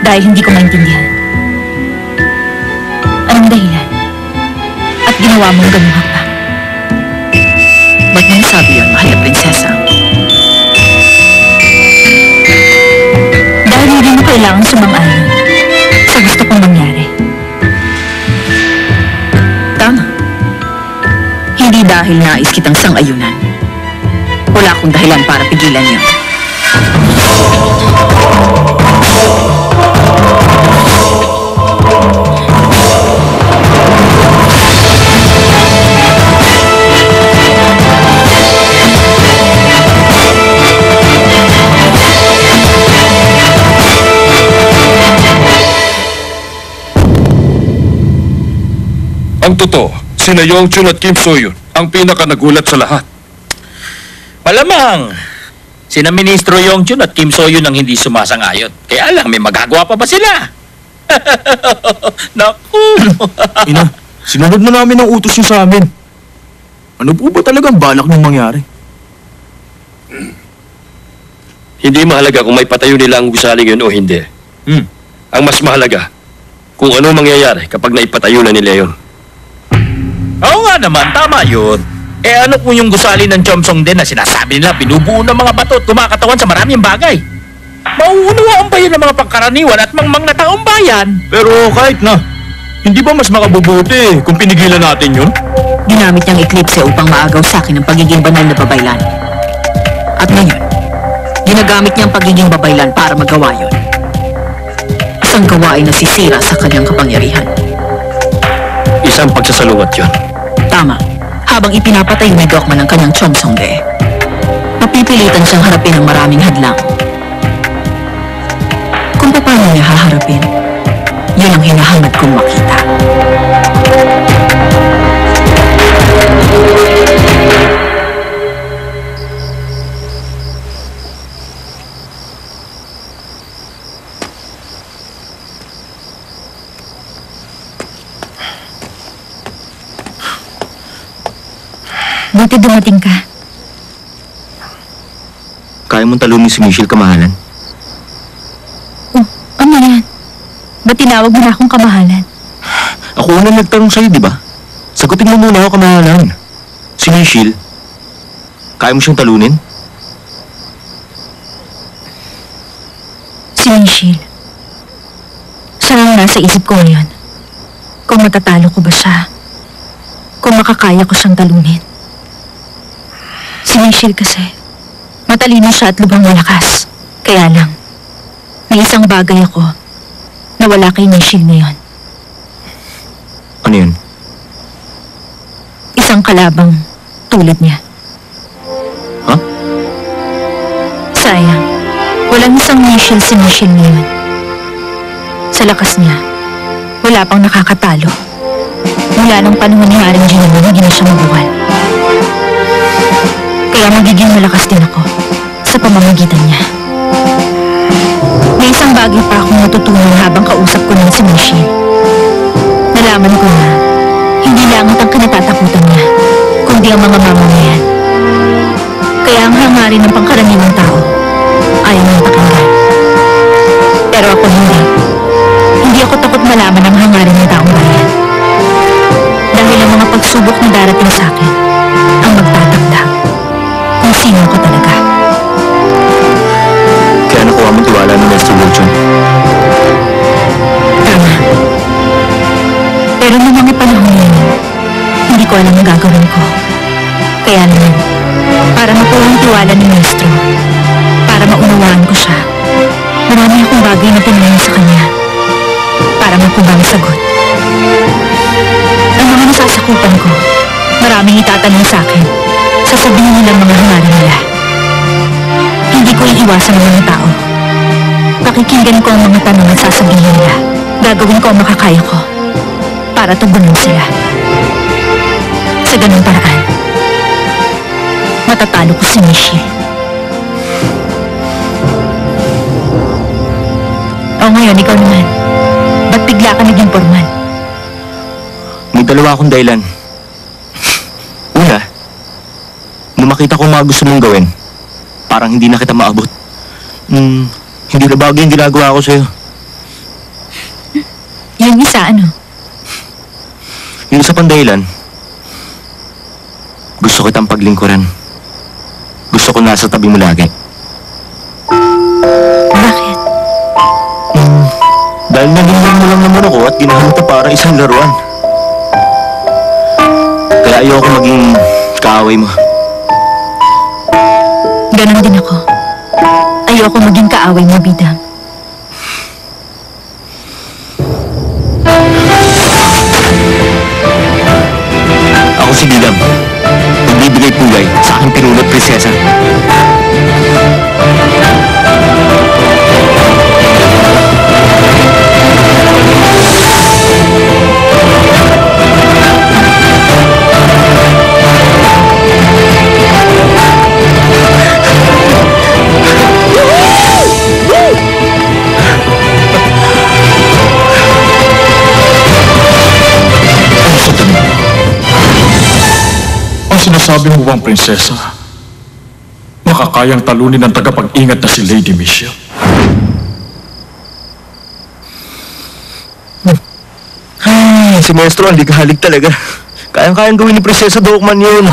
Dahil hindi ko maintindihan. Anong dahilan? At ginawa mong ganung hakbang? Ba't mo nasabi yan, mahal na prinsesa? Dahil hindi mo kailangang sumang-ayon sa gusto kong mangyari. Tama. Hindi dahil nais kitang sang-ayunan. Wala akong dahilan para pigilan yun. Ang totoo, sina Yongchun at Kim Soyun ang pinaka-nagulat sa lahat. Malamang, sina Ministro Yongchun at Kim Soyun ang hindi sumasang-ayon. Kaya lang, may magagawa pa ba sila? Naku! Ina, sinunod na namin ang utos niyo sa amin. Ano po ba talagang balak niyong mangyari? Hindi mahalaga kung may patayo nila ang gusaling yun o hindi. Ang mas mahalaga, kung ano mangyayari kapag naipatayo na nila yun. Oo nga naman, tama yun. Eh ano kung yung gusali ng Chomsong din na sinasabi nila binubuo ng mga bato at kumakatawan sa maraming bagay? Mauunawaan ba yun ng mga pangkaraniwan at mangmang na taong bayan? Pero kahit na, hindi ba mas makabubuti kung pinigilan natin yun? Ginamit niyang eklipse upang maagaw sa akin ang pagiging banal na babaylan. At ngayon, ginagamit niya ang pagiging babaylan para magawa yun. Isang gawain na sisira sa kanyang kapangyarihan. Isang pagsasalungat yun. Tama. Habang ipinapatay ni Dokman ang kanyang Chomsongde, mapipilitan siyang harapin ang maraming hadlang. Kung paano niya haharapin, yun ang hinahangad kong makita. Buti dumating ka. Kaya mong talunin si Michelle, kamahalan? Oh, ano yan? Ba't tinawag mo na akong kamahalan? Ako unang nagtanong sa'yo, di ba? Sagutin mo muna ako, kamahalan. Si Michelle, kaya mo siyang talunin? Si Michelle. Siya ang nasa isip ko ngayon. Kung matatalo ko ba siya? Kung makakaya ko siyang talunin. Si Michelle kasi, matalino siya at lubhang malakas. Kaya lang, may isang bagay ako na wala kay Michelle ngayon. Ano yun? Isang kalabang tulad niya. Ha? Sayang, walang isang Michelle si Michelle ngayon. Sa lakas niya, wala pang nakakatalo. Mula ng panahon ni Haring Jinamo, hindi na siya mabuhay. Kaya magiging malakas din ako sa pamamagitan niya. May isang bagay pa akong natutunan habang kausap ko ng si Michelle. Nalaman ko na hindi langit ang kinatatakutan niya, kundi ang mga mamamayan. Kaya ang hangarin ng pangkaraniwang tao ayaw niyang pakinggan. Pero ako hindi. Hindi ako takot malaman ang hangarin ng taong bayan. Dahil ang mga pagsubok na darating sa akin ang magtatakda kung sino ko talaga. Kaya nakuha mong tiwala ng Master Wilson. Tama. Pero nung mga panahon yun, hindi ko alam ang gagawin ko. Kaya naman, para makuha ang tiwala ni Maestro, para maunawaan ko siya, marami akong bagay na tinanong sa kanya para makuha ang sagot. Ang mga nasasakupan ko, maraming itatanong sa akin. Sasabihin nila mga hangarin nila. Hindi ko iiwasan ng mga tao. Pakikinggan ko ang mga tanong at sasabihin nila. Gagawin ko ang makakaya ko para tugunan sila. Sa ganung paraan, matatalo ko si Michelle. O ngayon, ikaw naman. Ba't bigla ka naging formal? May dalawa akong dahilan. Una, nung makita ko mga gusto mong gawin, parang hindi na kita maabot. Hindi na bagay yung ginagawa ko sa'yo. pang dahilan. Gusto kitang paglingkuran. Gusto ko nasa tabi mo lagi. Bakit? Dahil nalinggan mo lang naman ako at ginahan kita para isang laruan. Kaya ayoko maging kaaway mo. Ganon din ako. Ayoko maging kaaway mo, Bidang. Ako si Bidam. Magbibigay pugay sa aking pinunot prinsesa. Ang sinasabi mo bang, prinsesa, makakayang talunin ng tagapag-ingat na si Lady Michelle? Si Maestro, ang ligahalig talaga. Kayang-kayang gawin ni Prinsesa Dokman yun.